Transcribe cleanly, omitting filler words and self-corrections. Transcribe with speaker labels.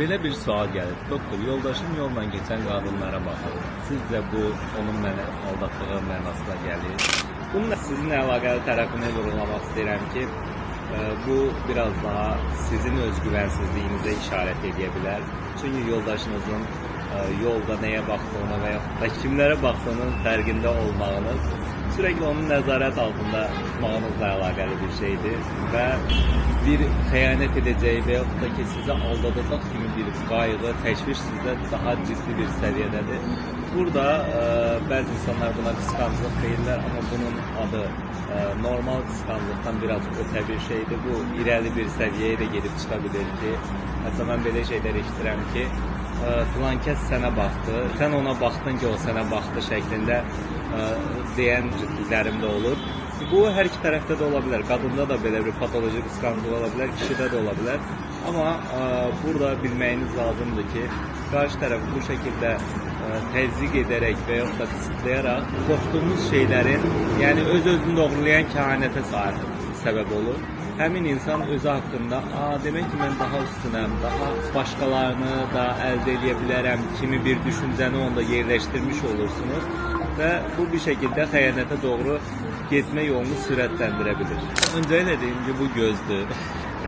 Speaker 1: Belə bir sual gəlir. Doktor, yoldaşım yolla keçən qadınlara baxır. Sizcə bu onun məni aldatdığı mənasına gəlir? Bununla sizinlə əlaqəli tərəfini vurğulamaq istəyirəm ki, bu biraz daha sizin özgüvənsizliyinizə işarət edə bilər. Çünki yoldaşınızın yolda nəyə baxdığını və yaxud da kimlərə baxdığının fərqində olmağınız sürekli onun nəzarət altında tutmağınızla əlaqəli bir şeydir və bir xəyanət edəcəyi və yaxud da ki, sizə aldadacaq kimi bir qayğı, təşviş sizdə daha ciddi bir səviyyədədir. Burada bəzi insanlar buna qısqanclıq deyirlər, amma bunun adı normal qısqanclıqdan biraz ötə bir şeydir. Bu, irəli bir səviyyəyə də gedib çıxa bilir ki, hətta mən belə şeylər eşidirəm ki, filan kəs sənə baxdı, sən ona baxdın ki, o sənə baxdı şəklində deyən ciddilərim də olur. Bu, hər iki tərəfdə də ola bilər. Qadında da belə bir patoloji qısqanclıq ola bilər, kişidə də ola bilər. Amma burada bilməyiniz lazımdır ki, qarşı tərəf bu şəkildə təzyiq edərək və yaxud da qısıtlayaraq qorxduğunuz şeylərin, yəni öz-özünü doğrulayan kəhanətə səbəb olur. Həmin insan özü haqqında, demək ki, mən daha üstünəm, daha başqalarını da əldə edə bilərəm kimi bir düşüncəni onda yerləşdirmiş olursunuz və bu bir şəkildə xəyanətə doğru getmə yolunu sürətləndirə bilir. Öncə elə deyim ki, bu gözdür.